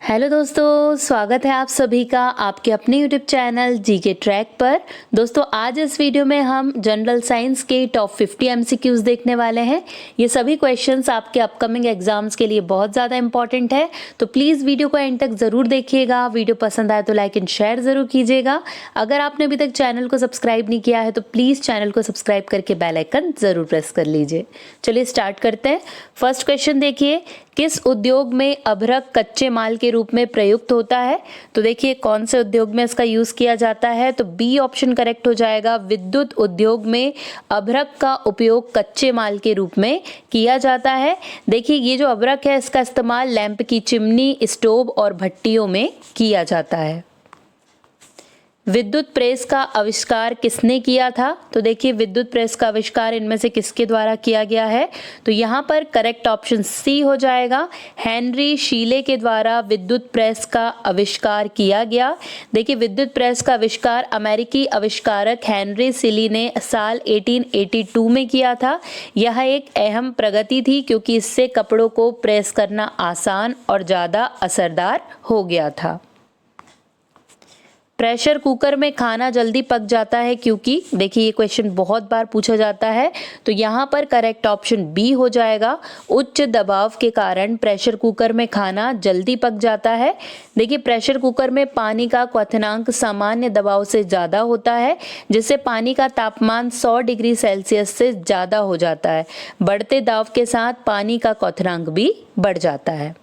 Hello दोस्तों, स्वागत है आप सभी का आपके अपने यूट्यूब चैनल जीके ट्रैक पर। दोस्तों आज इस वीडियो में हम जनरल साइंस के टॉप 50 एमसीक्यूज देखने वाले हैं। ये सभी क्वेश्चंस आपके अपकमिंग एग्जाम्स के लिए बहुत ज़्यादा इंपॉर्टेंट है, तो प्लीज़ वीडियो को एंड तक ज़रूर देखिएगा। वीडियो पसंद आए तो लाइक एंड शेयर ज़रूर कीजिएगा। अगर आपने अभी तक चैनल को सब्सक्राइब नहीं किया है तो प्लीज़ चैनल को सब्सक्राइब करके बेल आइकन ज़रूर प्रेस कर लीजिए। चलिए स्टार्ट करते हैं। फर्स्ट क्वेश्चन देखिए, किस उद्योग में अभ्रक कच्चे माल के रूप में प्रयुक्त होता है? तो देखिए कौन से उद्योग में इसका यूज किया जाता है, तो बी ऑप्शन करेक्ट हो जाएगा। विद्युत उद्योग में अभ्रक का उपयोग कच्चे माल के रूप में किया जाता है। देखिए ये जो अभ्रक है इसका इस्तेमाल लैंप की चिमनी, स्टोव और भट्टियों में किया जाता है। विद्युत प्रेस का आविष्कार किसने किया था? तो देखिए विद्युत प्रेस का आविष्कार इनमें से किसके द्वारा किया गया है? तो यहाँ पर करेक्ट ऑप्शन सी हो जाएगा। हेनरी शीले के द्वारा विद्युत प्रेस का आविष्कार किया गया। देखिए विद्युत प्रेस का आविष्कार अमेरिकी आविष्कारक हेनरी शीले ने साल 1882 में किया था। यह एक अहम प्रगति थी क्योंकि इससे कपड़ों को प्रेस करना आसान और ज़्यादा असरदार हो गया था। प्रेशर कुकर में खाना जल्दी पक जाता है क्योंकि, देखिए ये क्वेश्चन बहुत बार पूछा जाता है, तो यहाँ पर करेक्ट ऑप्शन बी हो जाएगा। उच्च दबाव के कारण प्रेशर कुकर में खाना जल्दी पक जाता है। देखिए प्रेशर कुकर में पानी का क्वथनांक सामान्य दबाव से ज़्यादा होता है, जिससे पानी का तापमान 100 डिग्री सेल्सियस से ज़्यादा हो जाता है। बढ़ते दाब के साथ पानी का क्वथनांक भी बढ़ जाता है।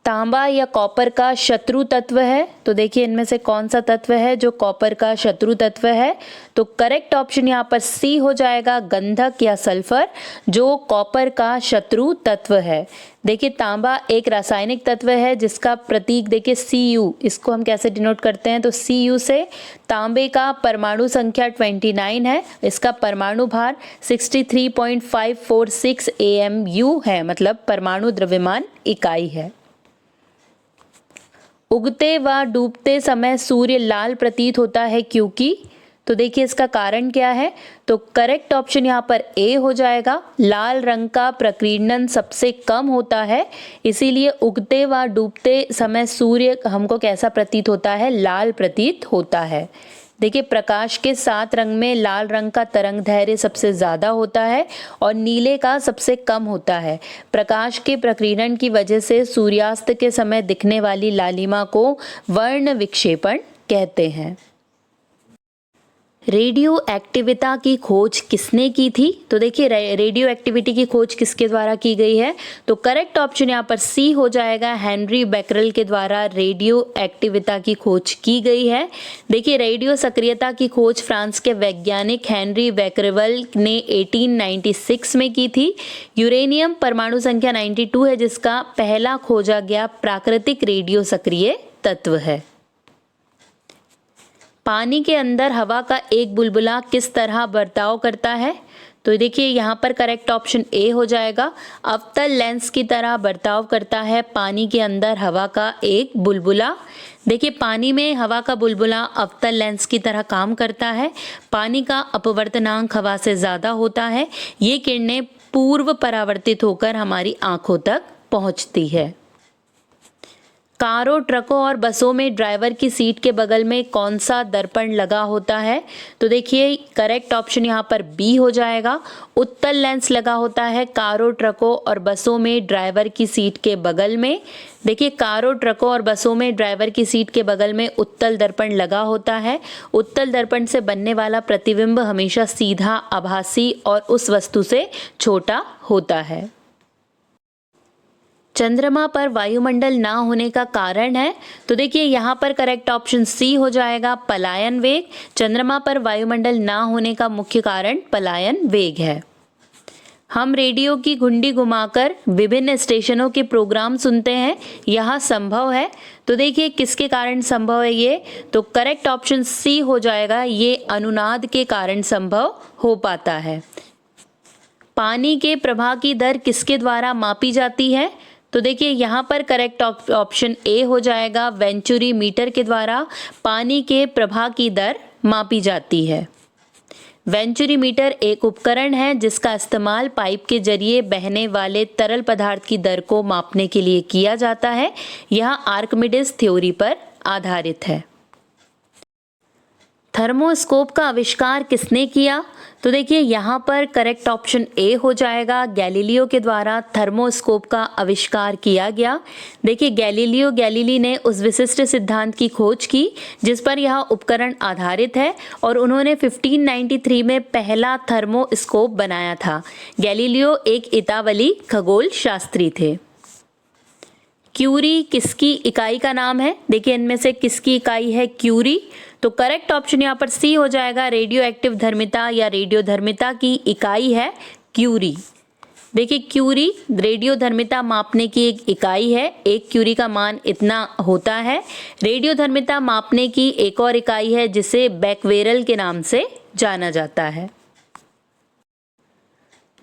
तांबा या कॉपर का शत्रु तत्व है? तो देखिए इनमें से कौन सा तत्व है जो कॉपर का शत्रु तत्व है? तो करेक्ट ऑप्शन यहाँ पर सी हो जाएगा, गंधक या सल्फर, जो कॉपर का शत्रु तत्व है। देखिए तांबा एक रासायनिक तत्व है जिसका प्रतीक देखिए Cu, इसको हम कैसे डिनोट करते हैं? तो Cu से तांबे का परमाणु संख्या 29 है, इसका परमाणु भार 63.546 AMU है, मतलब परमाणु द्रव्यमान इकाई है। उगते व डूबते समय सूर्य लाल प्रतीत होता है क्योंकि, तो देखिए इसका कारण क्या है? तो करेक्ट ऑप्शन यहाँ पर ए हो जाएगा। लाल रंग का प्रकीर्णन सबसे कम होता है, इसीलिए उगते व डूबते समय सूर्य हमको कैसा प्रतीत होता है? लाल प्रतीत होता है। देखिए प्रकाश के 7 रंग में लाल रंग का तरंग दैर्घ्य सबसे ज़्यादा होता है और नीले का सबसे कम होता है। प्रकाश के प्रकीर्णन की वजह से सूर्यास्त के समय दिखने वाली लालिमा को वर्ण विक्षेपण कहते हैं। रेडियो एक्टिविता की खोज किसने की थी? तो देखिए रेडियो एक्टिविटी की खोज किसके द्वारा की गई है? तो करेक्ट ऑप्शन यहाँ पर सी हो जाएगा। हेनरी बेकरेल के द्वारा रेडियो एक्टिविता की खोज की गई है। देखिए रेडियो सक्रियता की खोज फ्रांस के वैज्ञानिक हेनरी बेकरेल ने 1896 में की थी। यूरेनियम परमाणु संख्या 92 है, जिसका पहला खोजा गया प्राकृतिक रेडियो सक्रिय तत्व है। पानी के अंदर हवा का एक बुलबुला किस तरह बर्ताव करता है? तो देखिए यहाँ पर करेक्ट ऑप्शन ए हो जाएगा। अवतल लेंस की तरह बर्ताव करता है पानी के अंदर हवा का एक बुलबुला। देखिए पानी में हवा का बुलबुला अवतल लेंस की तरह काम करता है। पानी का अपवर्तनांक हवा से ज़्यादा होता है। ये किरणें पूर्व परावर्तित होकर हमारी आंखों तक पहुँचती है। कारों, ट्रकों और बसों में ड्राइवर की सीट के बगल में कौन सा दर्पण लगा होता है? तो देखिए करेक्ट ऑप्शन यहाँ पर बी हो जाएगा। उत्तल लेंस लगा होता है कारों, ट्रकों और बसों में ड्राइवर की सीट के बगल में। देखिए कारों, ट्रकों और बसों में ड्राइवर की सीट के बगल में उत्तल दर्पण लगा होता है। उत्तल दर्पण से बनने वाला प्रतिबिंब हमेशा सीधा, आभासी और उस वस्तु से छोटा होता है। चंद्रमा पर वायुमंडल ना होने का कारण है? तो देखिए यहाँ पर करेक्ट ऑप्शन सी हो जाएगा, पलायन वेग। चंद्रमा पर वायुमंडल ना होने का मुख्य कारण पलायन वेग है। हम रेडियो की घुंडी घुमाकर विभिन्न स्टेशनों के प्रोग्राम सुनते हैं, यह संभव है? तो देखिए किसके कारण संभव है ये? तो करेक्ट ऑप्शन सी हो जाएगा, ये अनुनाद के कारण संभव हो पाता है। पानी के प्रवाह की दर किसके द्वारा मापी जाती है? तो देखिए यहाँ पर करेक्ट ऑप्शन ए हो जाएगा, वेंचुरी मीटर के द्वारा पानी के प्रवाह की दर मापी जाती है। वेंचुरीमीटर एक उपकरण है जिसका इस्तेमाल पाइप के जरिए बहने वाले तरल पदार्थ की दर को मापने के लिए किया जाता है। यह आर्किमिडीज थ्योरी पर आधारित है। थर्मोस्कोप का आविष्कार किसने किया? तो देखिए यहाँ पर करेक्ट ऑप्शन ए हो जाएगा, गैलीलियो के द्वारा थर्मोस्कोप का आविष्कार किया गया। देखिए गैलीलियो गैलीली ने उस विशिष्ट सिद्धांत की खोज की जिस पर यह उपकरण आधारित है और उन्होंने 1593 में पहला थर्मोस्कोप बनाया था। गैलीलियो एक इतावली खगोल शास्त्री थे। क्यूरी किसकी इकाई का नाम है? देखिए इनमें से किसकी इकाई है क्यूरी? तो करेक्ट ऑप्शन यहाँ पर सी हो जाएगा, रेडियो एक्टिव धर्मिता या रेडियोधर्मिता की इकाई है क्यूरी। देखिए क्यूरी रेडियो धर्मिता मापने की एक इकाई है, एक क्यूरी का मान इतना होता है। रेडियो धर्मिता मापने की एक और इकाई है जिसे बैक्वेरल के नाम से जाना जाता है।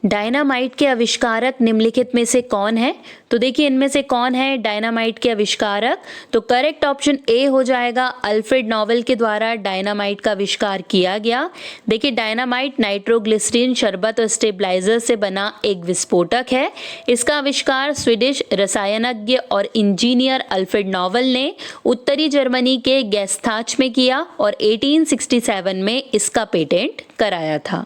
डायनामाइट के आविष्कारक निम्नलिखित में से कौन है? तो देखिए इनमें से कौन है डायनामाइट के आविष्कारक? तो करेक्ट ऑप्शन ए हो जाएगा, अल्फ्रेड नोबेल के द्वारा डायनामाइट का आविष्कार किया गया। देखिए डायनामाइट नाइट्रोग्लिसरीन शरबत और स्टेबलाइजर से बना एक विस्फोटक है। इसका आविष्कार स्वीडिश रसायनज्ञ और इंजीनियर अल्फ्रेड नोबेल ने उत्तरी जर्मनी के गेस्ताच में किया और 1867 में इसका पेटेंट कराया था।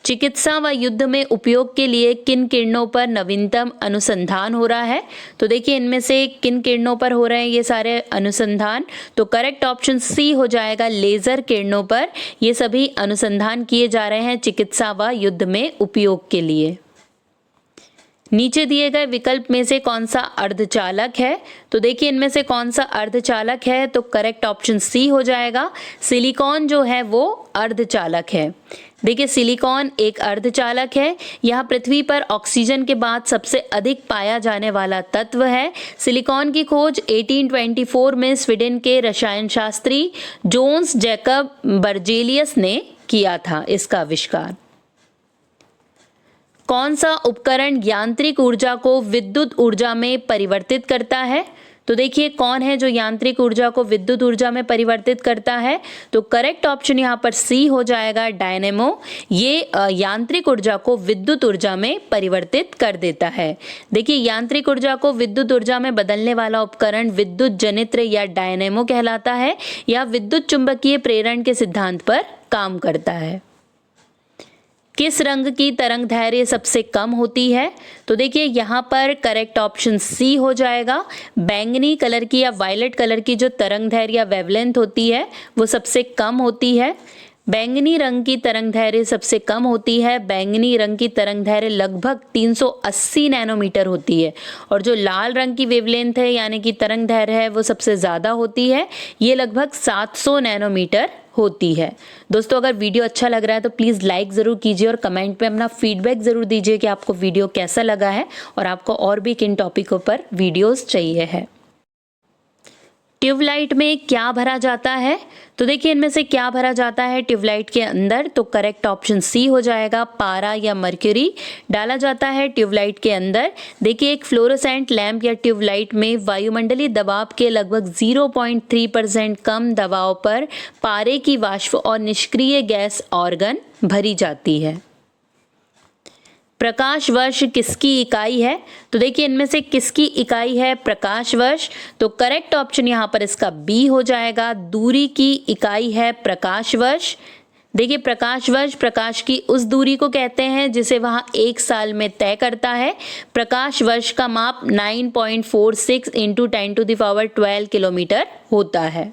चिकित्सा व युद्ध में उपयोग के लिए किन किरणों पर नवीनतम अनुसंधान हो रहा है? तो देखिए इनमें से किन किरणों पर हो रहे हैं ये सारे अनुसंधान? तो करेक्ट ऑप्शन सी हो जाएगा, लेजर किरणों पर ये सभी अनुसंधान किए जा रहे हैं चिकित्सा व युद्ध में उपयोग के लिए। नीचे दिए गए विकल्प में से कौन सा अर्धचालक है? तो देखिए इनमें से कौन सा अर्धचालक है? तो करेक्ट ऑप्शन सी हो जाएगा, सिलिकॉन जो है वो अर्धचालक है। देखिए सिलिकॉन एक अर्धचालक है। यह पृथ्वी पर ऑक्सीजन के बाद सबसे अधिक पाया जाने वाला तत्व है। सिलिकॉन की खोज 1824 में स्वीडन के रसायन शास्त्री जोन्स जैकब बर्जेलियस ने किया था इसका आविष्कार। कौन सा उपकरण यांत्रिक ऊर्जा को विद्युत ऊर्जा में परिवर्तित करता है? तो देखिए कौन है जो यांत्रिक ऊर्जा को विद्युत ऊर्जा में परिवर्तित करता है? तो करेक्ट ऑप्शन यहाँ पर सी हो जाएगा, डायनेमो। ये यांत्रिक ऊर्जा को विद्युत ऊर्जा में परिवर्तित कर देता है। देखिए यांत्रिक ऊर्जा को विद्युत ऊर्जा में बदलने वाला उपकरण विद्युत जनित्र या डायनेमो कहलाता है। यह विद्युत चुंबकीय प्रेरण के सिद्धांत पर काम करता है। किस रंग की तरंग दैर्घ्य सबसे कम होती है? तो देखिए यहाँ पर करेक्ट ऑप्शन सी हो जाएगा, बैंगनी कलर की या वायलेट कलर की जो तरंग दैर्घ्य या वेवलेंथ होती है वो सबसे कम होती है। बैंगनी रंग की तरंग दैर्घ्य सबसे कम होती है। बैंगनी रंग की तरंग दैर्घ्य लगभग 380 नैनोमीटर होती है और जो लाल रंग की वेवलेंथ है यानी कि तरंग दैर्घ्य है वो सबसे ज़्यादा होती है, ये लगभग 700 नैनोमीटर होती है। दोस्तों अगर वीडियो अच्छा लग रहा है तो प्लीज़ लाइक ज़रूर कीजिए और कमेंट में अपना फीडबैक ज़रूर दीजिए कि आपको वीडियो कैसा लगा है और आपको और भी किन टॉपिकों पर वीडियोस चाहिए है। ट्यूबलाइट में क्या भरा जाता है? तो देखिए इनमें से क्या भरा जाता है ट्यूबलाइट के अंदर? तो करेक्ट ऑप्शन सी हो जाएगा, पारा या मर्क्यूरी डाला जाता है ट्यूबलाइट के अंदर। देखिए एक फ्लोरोसेंट लैंप या ट्यूबलाइट में वायुमंडलीय दबाव के लगभग 0.3% कम दबाव पर पारे की वाष्प और निष्क्रिय गैस ऑर्गन भरी जाती है। प्रकाश वर्ष किसकी इकाई है? तो देखिए इनमें से किसकी इकाई है प्रकाश वर्ष? तो करेक्ट ऑप्शन यहाँ पर इसका बी हो जाएगा, दूरी की इकाई है प्रकाश वर्ष। देखिए प्रकाश वर्ष प्रकाश की उस दूरी को कहते हैं जिसे वह एक साल में तय करता है। प्रकाश वर्ष का माप 9.46 × 10⁻12 किलोमीटर होता है।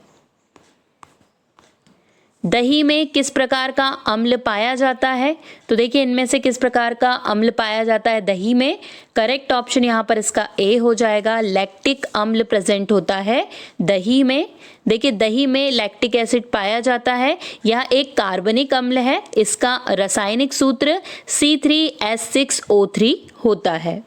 दही में किस प्रकार का अम्ल पाया जाता है? तो देखिए इनमें से किस प्रकार का अम्ल पाया जाता है दही में? करेक्ट ऑप्शन यहाँ पर इसका ए हो जाएगा, लैक्टिक अम्ल प्रेजेंट होता है दही में। देखिए दही में लैक्टिक एसिड पाया जाता है। यह एक कार्बनिक अम्ल है। इसका रासायनिक सूत्र C3H6O3 होता है।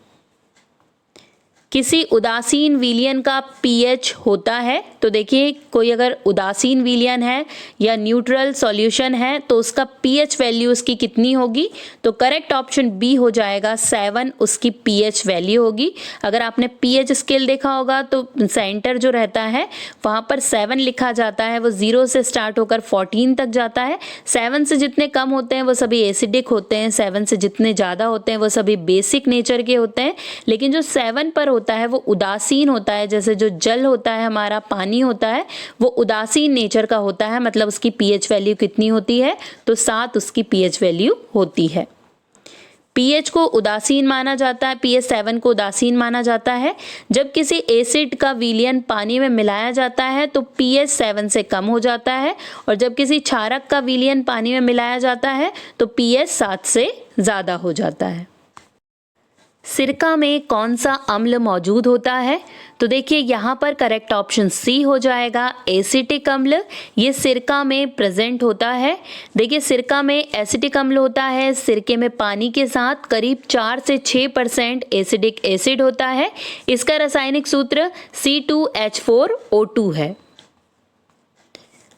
किसी उदासीन विलयन का पीएच होता है। तो देखिए कोई अगर उदासीन विलयन है या न्यूट्रल सॉल्यूशन है तो उसका पीएच वैल्यू उसकी कितनी होगी, तो करेक्ट ऑप्शन बी हो जाएगा 7 उसकी पीएच वैल्यू होगी। अगर आपने पीएच स्केल देखा होगा तो सेंटर जो रहता है वहाँ पर 7 लिखा जाता है, वो 0 से स्टार्ट होकर 14 तक जाता है। 7 से जितने कम होते हैं वो सभी एसिडिक होते हैं, 7 से जितने ज़्यादा होते हैं वो सभी बेसिक नेचर के होते हैं। लेकिन जो 7 पर होता है वो उदासीन होता है, जैसे जो जल होता है हमारा, पानी होता है, वो उदासीन नेचर का होता है। मतलब उसकी पीएच वैल्यू कितनी होती है, तो 7 उसकी पीएच वैल्यू होती है। पीएच को उदासीन माना जाता है, पीएच 7 को उदासीन माना जाता है। जब किसी एसिड का विलयन पानी में मिलाया जाता है तो पीएच 7 से कम हो जाता है, और जब किसी क्षारक का विलयन पानी में मिलाया जाता है तो पीएच 7 से ज़्यादा हो जाता है। सिरका में कौन सा अम्ल मौजूद होता है, तो देखिए यहाँ पर करेक्ट ऑप्शन सी हो जाएगा एसिटिक अम्ल। ये सिरका में प्रेजेंट होता है। देखिए सिरका में एसिटिक अम्ल होता है, सिरके में पानी के साथ करीब 4 से 6% एसिडिक एसिड होता है। इसका रासायनिक सूत्र C2H4O2 है।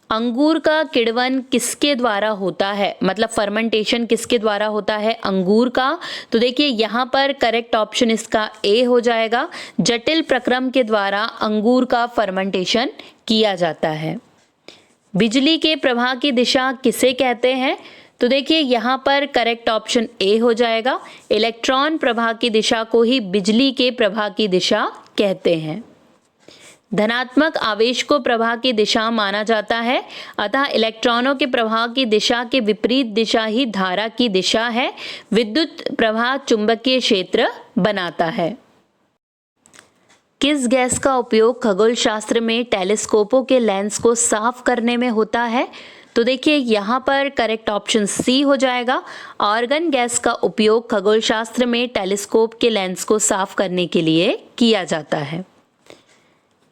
अंगूर का किण्वन किसके द्वारा होता है, मतलब फर्मेंटेशन किसके द्वारा होता है अंगूर का, तो देखिए यहाँ पर करेक्ट ऑप्शन इसका ए हो जाएगा। जटिल प्रक्रम के द्वारा अंगूर का फर्मेंटेशन किया जाता है। बिजली के प्रवाह की दिशा किसे कहते हैं, तो देखिए यहाँ पर करेक्ट ऑप्शन ए हो जाएगा। इलेक्ट्रॉन प्रवाह की दिशा को ही बिजली के प्रवाह की दिशा कहते हैं। धनात्मक आवेश को प्रवाह की दिशा माना जाता है, अतः इलेक्ट्रॉनों के प्रवाह की दिशा के विपरीत दिशा ही धारा की दिशा है। विद्युत प्रवाह चुंबकीय क्षेत्र बनाता है। किस गैस का उपयोग खगोल शास्त्र में टेलीस्कोपों के लेंस को साफ करने में होता है, तो देखिए यहाँ पर करेक्ट ऑप्शन सी हो जाएगा। आर्गन गैस का उपयोग खगोल शास्त्र में टेलीस्कोप के लेंस को साफ करने के लिए किया जाता है।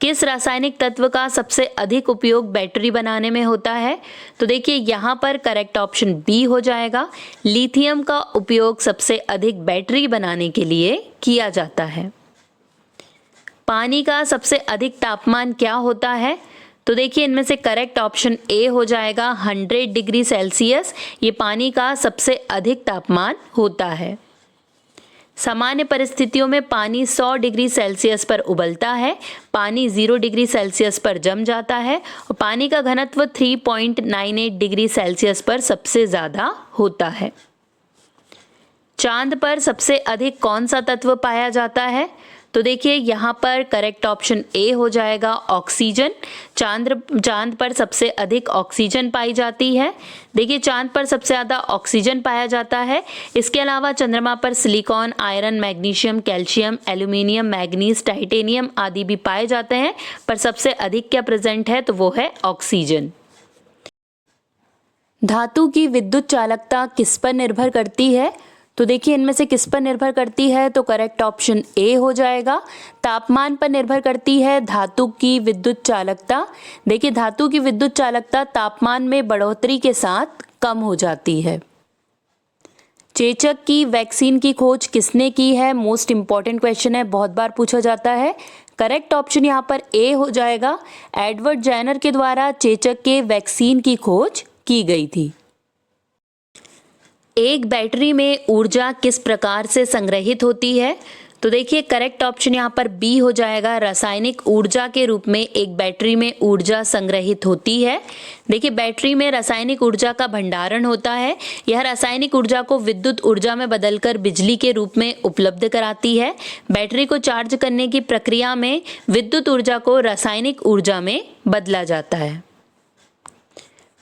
किस रासायनिक तत्व का सबसे अधिक उपयोग बैटरी बनाने में होता है, तो देखिए यहाँ पर करेक्ट ऑप्शन बी हो जाएगा। लिथियम का उपयोग सबसे अधिक बैटरी बनाने के लिए किया जाता है। पानी का सबसे अधिक तापमान क्या होता है, तो देखिए इनमें से करेक्ट ऑप्शन ए हो जाएगा 100 डिग्री सेल्सियस। ये पानी का सबसे अधिक तापमान होता है। सामान्य परिस्थितियों में पानी 100 डिग्री सेल्सियस पर उबलता है, पानी 0 डिग्री सेल्सियस पर जम जाता है, और पानी का घनत्व 3.98 डिग्री सेल्सियस पर सबसे ज़्यादा होता है। चांद पर सबसे अधिक कौन सा तत्व पाया जाता है, तो देखिए यहाँ पर करेक्ट ऑप्शन ए हो जाएगा ऑक्सीजन। चांद पर सबसे अधिक ऑक्सीजन पाई जाती है। देखिए चांद पर सबसे ज़्यादा ऑक्सीजन पाया जाता है। इसके अलावा चंद्रमा पर silicon, iron, magnesium, calcium, aluminium, manganese, titanium आदि भी पाए जाते हैं, पर सबसे अधिक क्या प्रेजेंट है, तो वो है ऑक्सीजन। धातु की विद्युत चालकता किस पर निर्भर करती है, तो देखिए इनमें से किस पर निर्भर करती है, तो करेक्ट ऑप्शन ए हो जाएगा। तापमान पर निर्भर करती है धातु की विद्युत चालकता। देखिए धातु की विद्युत चालकता तापमान में बढ़ोतरी के साथ कम हो जाती है। चेचक की वैक्सीन की खोज किसने की है, मोस्ट इंपॉर्टेंट क्वेश्चन है, बहुत बार पूछा जाता है। करेक्ट ऑप्शन यहाँ पर ए हो जाएगा। एडवर्ड जेनर के द्वारा चेचक के वैक्सीन की खोज की गई थी। एक बैटरी में ऊर्जा किस प्रकार से संग्रहित होती है, तो देखिए करेक्ट ऑप्शन यहाँ पर बी हो जाएगा। रासायनिक ऊर्जा के रूप में एक बैटरी में ऊर्जा संग्रहित होती है। देखिए बैटरी में रासायनिक ऊर्जा का भंडारण होता है। यह रासायनिक ऊर्जा को विद्युत ऊर्जा में बदलकर बिजली के रूप में उपलब्ध कराती है। बैटरी को चार्ज करने की प्रक्रिया में विद्युत ऊर्जा को रासायनिक ऊर्जा में बदला जाता है।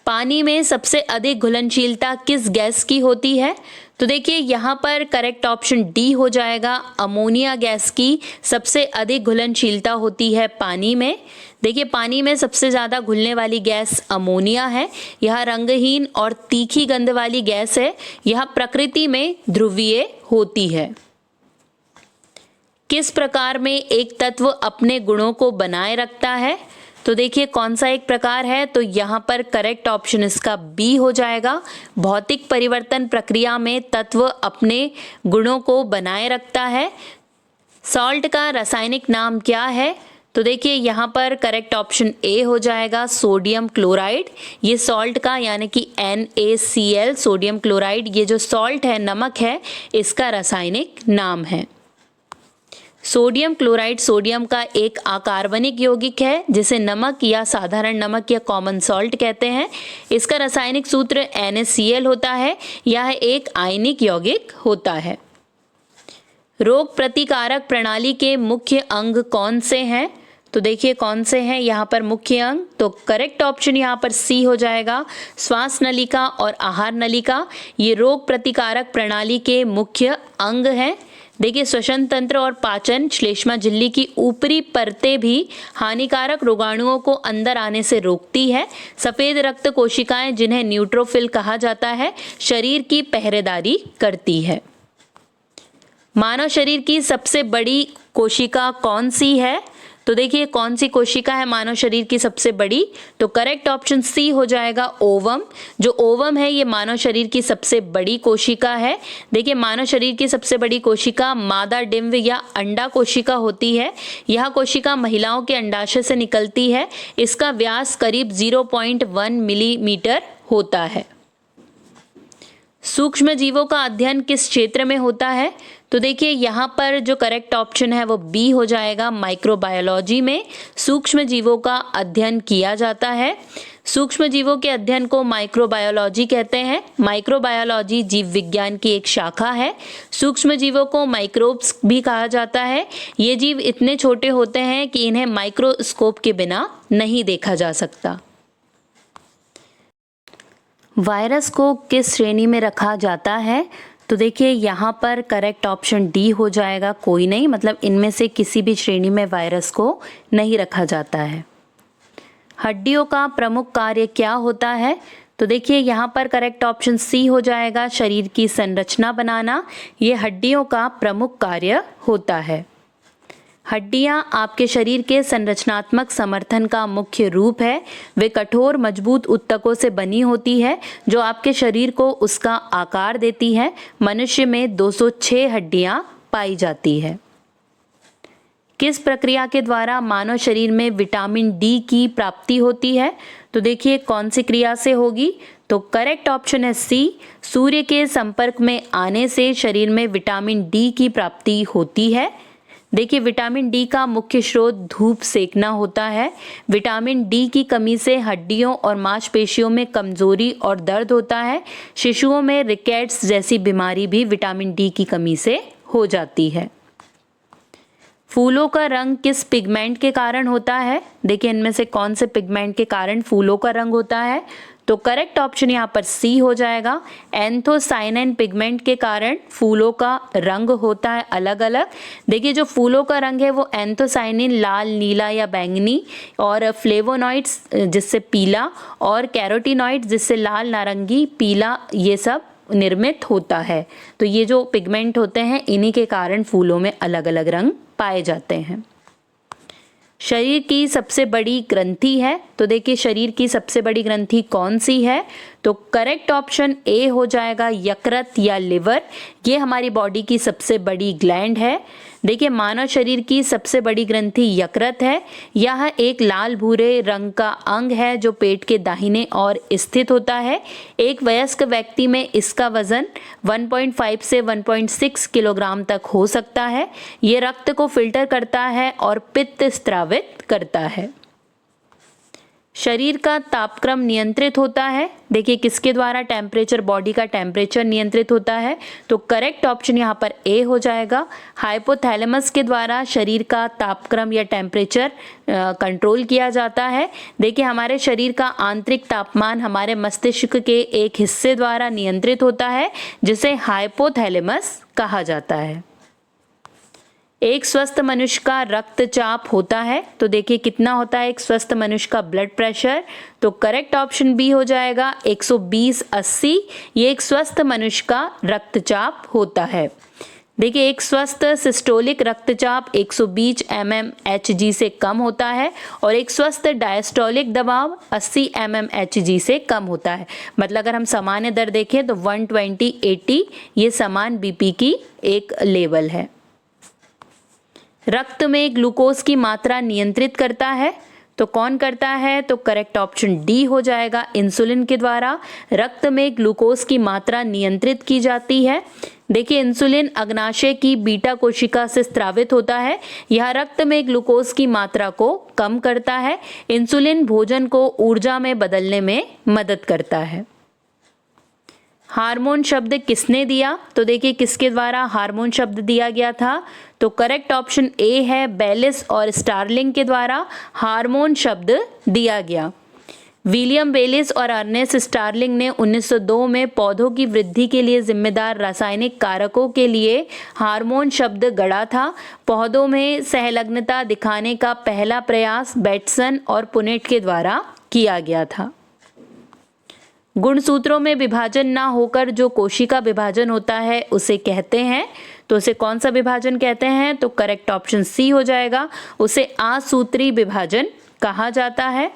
पानी में सबसे अधिक घुलनशीलता किस गैस की होती है, तो देखिए यहाँ पर करेक्ट ऑप्शन डी हो जाएगा। अमोनिया गैस की सबसे अधिक घुलनशीलता होती है पानी में। देखिए पानी में सबसे ज़्यादा घुलने वाली गैस अमोनिया है। यह रंगहीन और तीखी गंध वाली गैस है। यह प्रकृति में ध्रुवीय होती है। किस प्रकार में एक तत्व अपने गुणों को बनाए रखता है, तो देखिए कौन सा एक प्रकार है, तो यहाँ पर करेक्ट ऑप्शन इसका बी हो जाएगा। भौतिक परिवर्तन प्रक्रिया में तत्व अपने गुणों को बनाए रखता है। सॉल्ट का रासायनिक नाम क्या है? तो देखिए यहाँ पर करेक्ट ऑप्शन ए हो जाएगा सोडियम क्लोराइड। ये सॉल्ट का यानी कि NaCl सोडियम क्लोराइड, ये जो सॉल्ट है, नमक है, इसका रासायनिक नाम है। सोडियम क्लोराइड सोडियम का एक अकार्बनिक यौगिक है जिसे नमक या साधारण नमक या कॉमन सॉल्ट कहते हैं। इसका रासायनिक सूत्र NaCl होता है। यह एक आयनिक यौगिक होता है। रोग प्रतिकारक प्रणाली के मुख्य अंग कौन से हैं? तो देखिए कौन से हैं यहाँ पर मुख्य अंग। तो करेक्ट ऑप्शन यहाँ पर सी हो जाएगा श्वास नलिका और आहार नलिका। ये रोग प्रतिकारक प्रणाली के मुख्य अंग हैं। देखिए श्वसन तंत्र और पाचन श्लेष्मा झिल्ली की ऊपरी परतें भी हानिकारक रोगाणुओं को अंदर आने से रोकती है। सफेद रक्त कोशिकाएं, जिन्हें न्यूट्रोफिल कहा जाता है, शरीर की पहरेदारी करती है। मानव शरीर की सबसे बड़ी कोशिका कौन सी है? तो देखिए कौन सी कोशिका है मानव शरीर की सबसे बड़ी? तो करेक्ट ऑप्शन सी हो जाएगा ओवम। जो ओवम है ये मानव शरीर की सबसे बड़ी कोशिका है। देखिए मानव शरीर की सबसे बड़ी कोशिका मादा डिंब या अंडा कोशिका होती है। यह कोशिका महिलाओं के अंडाशय से निकलती है। इसका व्यास करीब 0.1 मिलीमीटर होता है। सूक्ष्म जीवों का अध्ययन किस क्षेत्र में होता है? तो देखिए यहाँ पर जो करेक्ट ऑप्शन है वो बी हो जाएगा माइक्रोबायोलॉजी में सूक्ष्म जीवों का अध्ययन किया जाता है। सूक्ष्म जीवों के अध्ययन को माइक्रोबायोलॉजी कहते हैं। माइक्रोबायोलॉजी जीव विज्ञान की एक शाखा है। सूक्ष्म जीवों को माइक्रोब्स भी कहा जाता है। ये जीव इतने छोटे होते हैं कि इन्हें माइक्रोस्कोप के बिना नहीं देखा जा सकता। वायरस को किस श्रेणी में रखा जाता है? तो देखिए यहाँ पर करेक्ट ऑप्शन डी हो जाएगा कोई नहीं, मतलब इनमें से किसी भी श्रेणी में वायरस को नहीं रखा जाता है। हड्डियों का प्रमुख कार्य क्या होता है? तो देखिए यहाँ पर करेक्ट ऑप्शन सी हो जाएगा शरीर की संरचना बनाना। ये हड्डियों का प्रमुख कार्य होता है। हड्डियां आपके शरीर के संरचनात्मक समर्थन का मुख्य रूप है। वे कठोर मजबूत ऊतकों से बनी होती है जो आपके शरीर को उसका आकार देती है। मनुष्य में 206 हड्डियां पाई जाती है। किस प्रक्रिया के द्वारा मानव शरीर में विटामिन डी की प्राप्ति होती है? तो देखिए कौन सी क्रिया से होगी? तो करेक्ट ऑप्शन है सी सूर्य के संपर्क में आने से शरीर में विटामिन डी की प्राप्ति होती है। देखिए विटामिन डी का मुख्य स्रोत धूप सेकना होता है। विटामिन डी की कमी से हड्डियों और मांसपेशियों में कमजोरी और दर्द होता है। शिशुओं में रिकेट्स जैसी बीमारी भी विटामिन डी की कमी से हो जाती है। फूलों का रंग किस पिगमेंट के कारण होता है? देखिए इनमें से कौन से पिगमेंट के कारण फूलों का रंग होता है? तो करेक्ट ऑप्शन यहाँ पर सी हो जाएगा एंथोसाइनिन पिगमेंट के कारण फूलों का रंग होता है अलग अलग। देखिए जो फूलों का रंग है वो एंथोसाइनिन लाल, नीला या बैंगनी, और फ्लेवोनॉइड्स जिससे पीला, और कैरोटीनॉइड्स जिससे लाल, नारंगी, पीला, ये सब निर्मित होता है। तो ये जो पिगमेंट होते हैं इन्हीं के कारण फूलों में अलग अलग रंग पाए जाते हैं। शरीर की सबसे बड़ी ग्रंथि है? तो देखिए शरीर की सबसे बड़ी ग्रंथि कौन सी है? तो करेक्ट ऑप्शन ए हो जाएगा यकृत या लिवर। ये हमारी बॉडी की सबसे बड़ी ग्लैंड है। देखिए मानव शरीर की सबसे बड़ी ग्रंथि यकृत है। यह एक लाल भूरे रंग का अंग है जो पेट के दाहिने ओर स्थित होता है। एक वयस्क व्यक्ति में इसका वजन 1.5 से 1.6 किलोग्राम तक हो सकता है। ये रक्त को फिल्टर करता है और पित्त स्रावित करता है। शरीर का तापक्रम नियंत्रित होता है? देखिए किसके द्वारा टेम्परेचर, बॉडी का टेम्परेचर नियंत्रित होता है? तो करेक्ट ऑप्शन यहाँ पर ए हो जाएगा हाइपोथैलेमस के द्वारा शरीर का तापक्रम या टेम्परेचर कंट्रोल किया जाता है। देखिए हमारे शरीर का आंतरिक तापमान हमारे मस्तिष्क के एक हिस्से द्वारा नियंत्रित होता है जिसे हाइपोथैलेमस कहा जाता है। एक स्वस्थ मनुष्य का रक्तचाप होता है? तो देखिए कितना होता है एक स्वस्थ मनुष्य का ब्लड प्रेशर? तो करेक्ट ऑप्शन बी हो जाएगा 120/80। ये एक स्वस्थ मनुष्य का रक्तचाप होता है। देखिए एक स्वस्थ सिस्टोलिक रक्तचाप 120 mmHg से कम होता है और एक स्वस्थ डायस्टोलिक दबाव 80 mmHg से कम होता है। मतलब अगर हम सामान्य दर देखें तो 120/80 ये समान बीपी की एक लेवल है। रक्त में ग्लूकोज की मात्रा नियंत्रित करता है? तो कौन करता है? तो करेक्ट ऑप्शन डी हो जाएगा, इंसुलिन के द्वारा रक्त में ग्लूकोज की मात्रा नियंत्रित की जाती है। देखिए, इंसुलिन अग्नाशय की बीटा कोशिका से स्रावित होता है। यह रक्त में ग्लूकोज की मात्रा को कम करता है। इंसुलिन भोजन को ऊर्जा में बदलने में मदद करता है। हार्मोन शब्द किसने दिया? तो देखिए, किसके द्वारा हार्मोन शब्द दिया गया था? तो करेक्ट ऑप्शन ए है, बेलिस और स्टार्लिंग के द्वारा हार्मोन शब्द दिया गया। विलियम बेलिस और अर्नेस्ट स्टार्लिंग ने 1902 में पौधों की वृद्धि के लिए जिम्मेदार रासायनिक कारकों के लिए हार्मोन शब्द गढ़ा था। पौधों में सहलग्नता दिखाने का पहला प्रयास बेटसन और पुनेट के द्वारा किया गया था। गुणसूत्रों में विभाजन ना होकर जो कोशिका विभाजन होता है उसे कहते हैं? तो उसे कौन सा विभाजन कहते हैं? तो करेक्ट ऑप्शन सी हो जाएगा, उसे आसूत्री विभाजन कहा जाता है।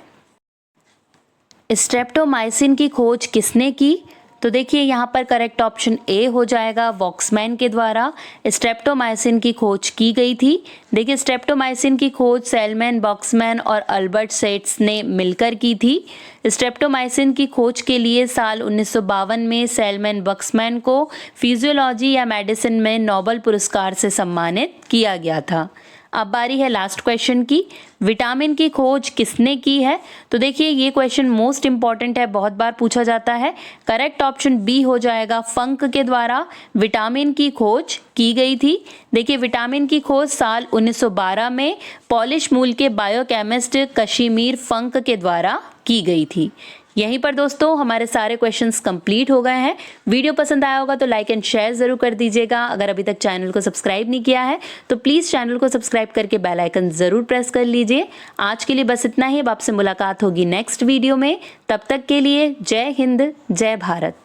स्ट्रेप्टोमाइसिन की खोज किसने की? तो देखिए, यहाँ पर करेक्ट ऑप्शन ए हो जाएगा, वॉक्समैन के द्वारा स्ट्रेप्टोमाइसिन की खोज की गई थी। देखिए, स्ट्रेप्टोमाइसिन की खोज सेलमैन, वॉक्समैन और अल्बर्ट सेट्स ने मिलकर की थी। स्ट्रेप्टोमाइसिन की खोज के लिए साल 1952 में सेलमैन वॉक्समैन को फिजियोलॉजी या मेडिसिन में नोबेल पुरस्कार से सम्मानित किया गया था। अब बारी है लास्ट क्वेश्चन की, विटामिन की खोज किसने की है? तो देखिए, ये क्वेश्चन मोस्ट इंपॉर्टेंट है, बहुत बार पूछा जाता है। करेक्ट ऑप्शन बी हो जाएगा, फंक के द्वारा विटामिन की खोज की गई थी। देखिए, विटामिन की खोज साल 1912 में पॉलिश मूल के बायोकेमिस्ट कशिमीर फंक के द्वारा की गई थी। यहीं पर दोस्तों हमारे सारे क्वेश्चंस कंप्लीट हो गए हैं। वीडियो पसंद आया होगा तो लाइक एंड शेयर जरूर कर दीजिएगा। अगर अभी तक चैनल को सब्सक्राइब नहीं किया है तो प्लीज़ चैनल को सब्सक्राइब करके बेल आइकन जरूर प्रेस कर लीजिए। आज के लिए बस इतना ही। अब आपसे मुलाकात होगी नेक्स्ट वीडियो में। तब तक के लिए जय हिंद, जय भारत।